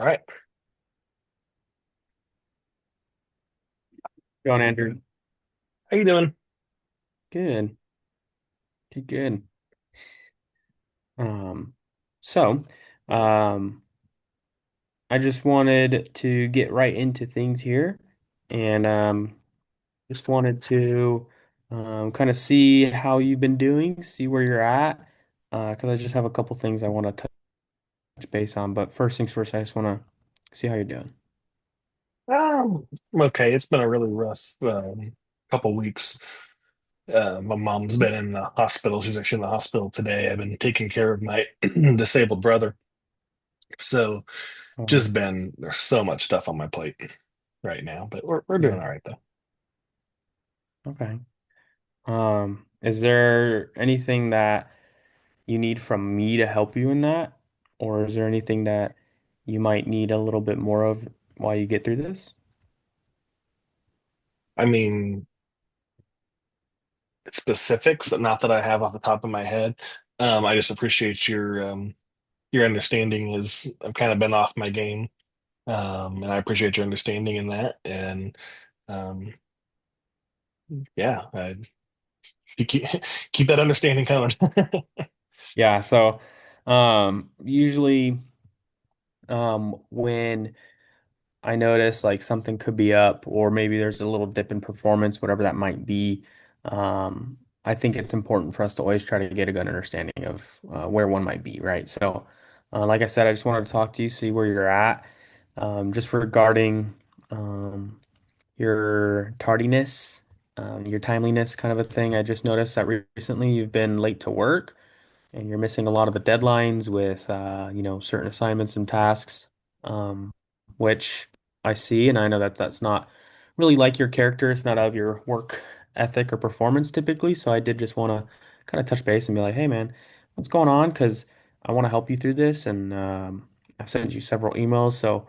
All right. Going, Andrew. How you doing? Good. Good, good. Um, so, um, I just wanted to get right into things here and just wanted to kind of see how you've been doing, see where you're at, because I just have a couple things I want to touch base on. But first things first, I just want to see how you're doing. I'm okay. It's been a really rough couple weeks. My mom's been in the hospital. She's actually in the hospital today. I've been taking care of my disabled brother. So Oh, just been there's so much stuff on my plate right now, but we're doing yeah. all right though. Okay. Is there anything that you need from me to help you in that? Or is there anything that you might need a little bit more of while you get through this? I mean, specifics, not that I have off the top of my head. I just appreciate your understanding is I've kind of been off my game. And I appreciate your understanding in that. And um, yeah, you keep that understanding coming. Yeah, so usually when I notice like something could be up or maybe there's a little dip in performance, whatever that might be, I think it's important for us to always try to get a good understanding of where one might be, right? So, like I said, I just wanted to talk to you, see where you're at, just regarding um, your tardiness, your timeliness kind of a thing. I just noticed that recently you've been late to work and you're missing a lot of the deadlines with certain assignments and tasks, which I see, and I know that that's not really like your character. It's not out of your work ethic or performance typically. So I did just want to kind of touch base and be like, hey man, what's going on? Because I want to help you through this, and I've sent you several emails. So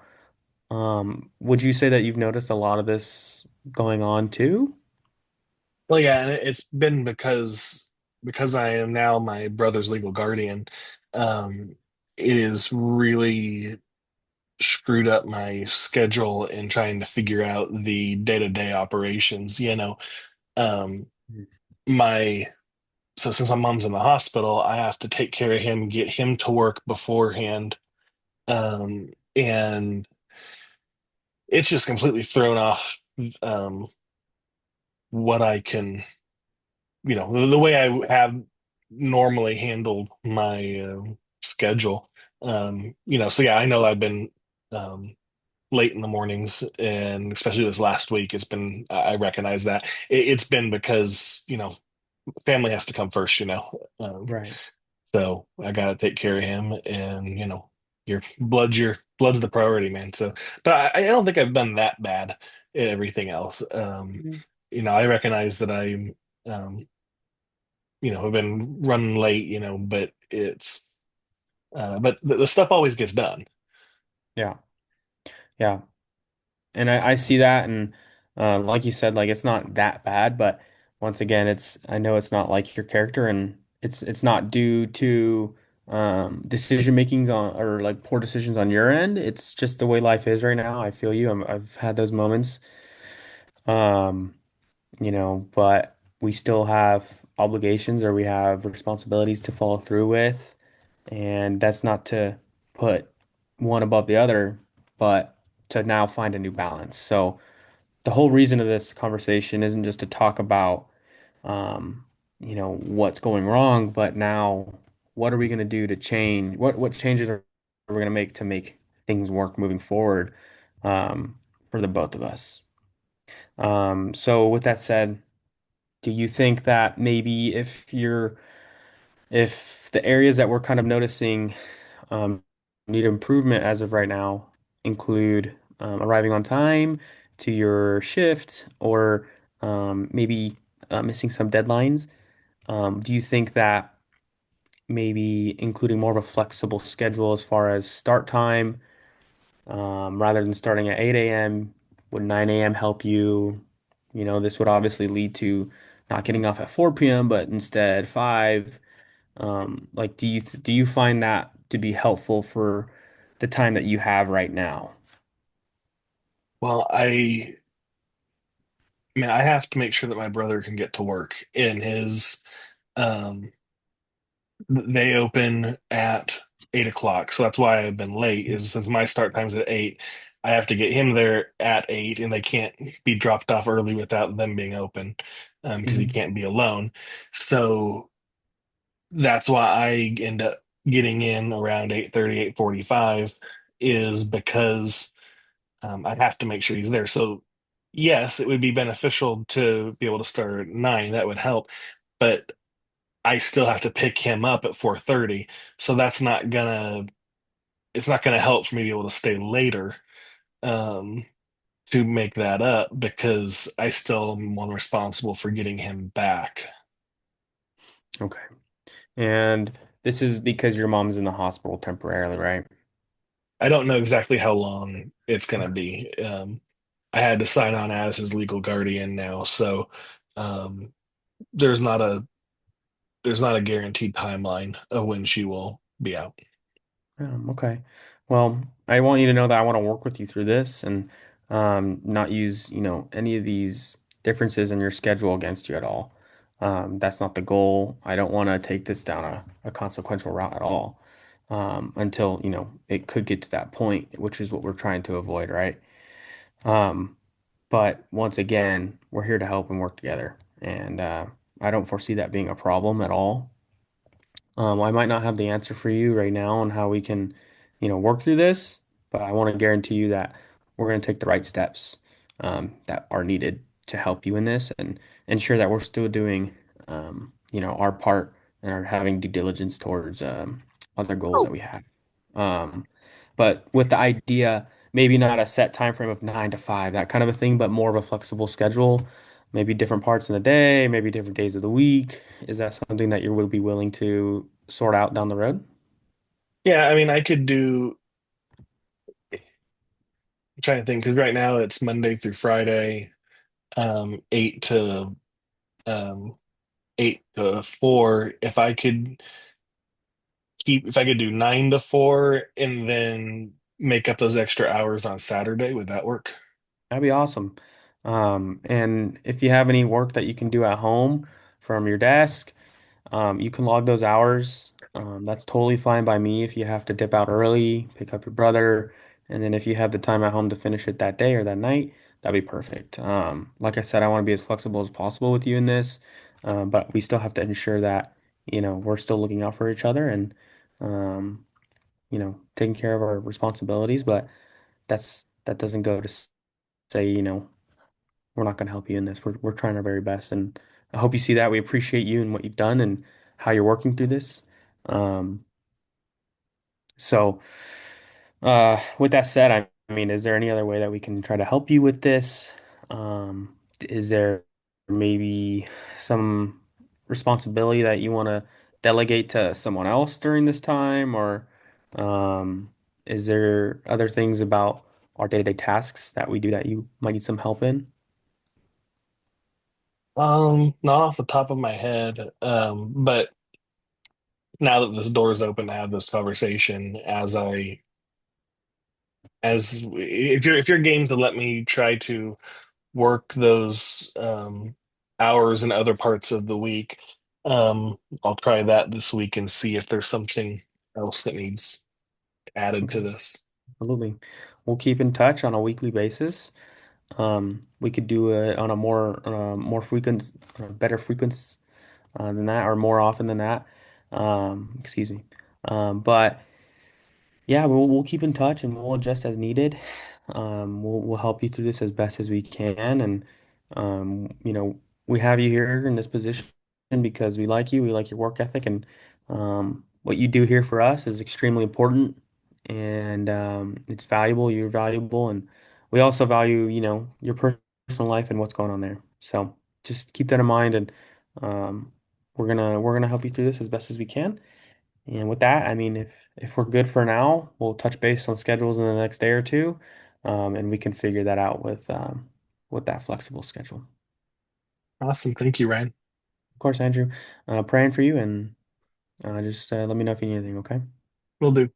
would you say that you've noticed a lot of this going on too? Well, yeah, and it's been because I am now my brother's legal guardian. Um, it is really screwed up my schedule in trying to figure out the day-to-day operations. Um, my so since my mom's in the hospital, I have to take care of him, get him to work beforehand. And it's just completely thrown off um, what I can, the way I have normally handled my schedule. So yeah, I know I've been um, late in the mornings, and especially this last week, I recognize that it's been because, family has to come first, Right. so I got to take care of him, and your blood's the priority, man. So, but I don't think I've done that bad at everything else. I recognize that um, have been running late, but the stuff always gets done. Yeah. Yeah. And I see that, and like you said, like it's not that bad, but once again, I know it's not like your character, and it's not due to decision makings on or like poor decisions on your end. It's just the way life is right now. I feel you. I've had those moments, um, but we still have obligations or we have responsibilities to follow through with, and that's not to put one above the other, but to now find a new balance. So the whole reason of this conversation isn't just to talk about, what's going wrong, but now what are we going to do to change? What changes are we going to make things work moving forward, um, for the both of us? So with that said, do you think that maybe if the areas that we're kind of noticing um, need improvement as of right now include arriving on time to your shift or maybe missing some deadlines. Do you think that maybe including more of a flexible schedule as far as start time, rather than starting at 8 a.m., would 9 a.m. help you? This would obviously lead to not getting off at 4 p.m., but instead 5. Like, do you find that to be helpful for the time that you have right now? Well, I mean, I have to make sure that my brother can get to work in his, um, they open at 8 o'clock. So that's why I've been late, is since my start time's at 8, I have to get him there at 8, and they can't be dropped off early without them being open, because he Mhm. can't be alone. So that's why I end up getting in around 8:30, 8:45, is because I have to make sure he's there. So yes, it would be beneficial to be able to start at 9. That would help. But I still have to pick him up at 4:30. So it's not gonna help for me to be able to stay later, um, to make that up, because I still am one responsible for getting him back. Okay. And this is because your mom's in the hospital temporarily, right? I don't know exactly how long it's gonna Okay. be. I had to sign on as his legal guardian now, so um, there's not a there's not a guaranteed timeline of when she will be out. Okay. Well, I want you to know that I want to work with you through this and not use, any of these differences in your schedule against you at all. That's not the goal. I don't want to take this down a consequential route at all until, it could get to that point, which is what we're trying to avoid, right? Um, but once again, we're here to help and work together. And I don't foresee that being a problem at all. I might not have the answer for you right now on how we can, work through this, but I want to guarantee you that we're going to take the right steps that are needed to help you in this and ensure that we're still doing, our part and are having due diligence towards other goals that we have. Um, but with the idea, maybe not a set time frame of 9 to 5, that kind of a thing, but more of a flexible schedule, maybe different parts in the day, maybe different days of the week. Is that something that you will be willing to sort out down the road? Yeah, I mean, I could do. I'm trying to think, because right now it's Monday through Friday, um, 8 to 4. If I could do 9 to 4 and then make up those extra hours on Saturday, would that work? That'd be awesome. And if you have any work that you can do at home from your desk, you can log those hours. That's totally fine by me if you have to dip out early, pick up your brother, and then if you have the time at home to finish it that day or that night, that'd be perfect. Like I said, I want to be as flexible as possible with you in this, but we still have to ensure that, we're still looking out for each other and, um, taking care of our responsibilities. But that doesn't go to say, we're not going to help you in this. We're trying our very best, and I hope you see that. We appreciate you and what you've done and how you're working through this. Um, so, with that said, I mean, is there any other way that we can try to help you with this? Is there maybe some responsibility that you want to delegate to someone else during this time, or um, is there other things about our day-to-day tasks that we do that you might need some help in? Not off the top of my head. But now that this door is open to have this conversation, as if you're game to let me try to work those hours in other parts of the week, I'll try that this week and see if there's something else that needs added to Okay, this. absolutely. We'll keep in touch on a weekly basis. We could do it on a more frequent, better frequency than that, or more often than that. Excuse me. But yeah, we'll keep in touch and we'll adjust as needed. We'll help you through this as best as we can, and we have you here in this position because we like you, we like your work ethic, and what you do here for us is extremely important, and it's valuable. You're valuable, and we also value, your personal life and what's going on there. So just keep that in mind, and um, we're gonna help you through this as best as we can. And with that, I mean, if we're good for now, we'll touch base on schedules in the next day or two, and we can figure that out with that flexible schedule. Awesome. Thank you, Ryan. Of course, Andrew, praying for you, and just let me know if you need anything. Okay. Will do.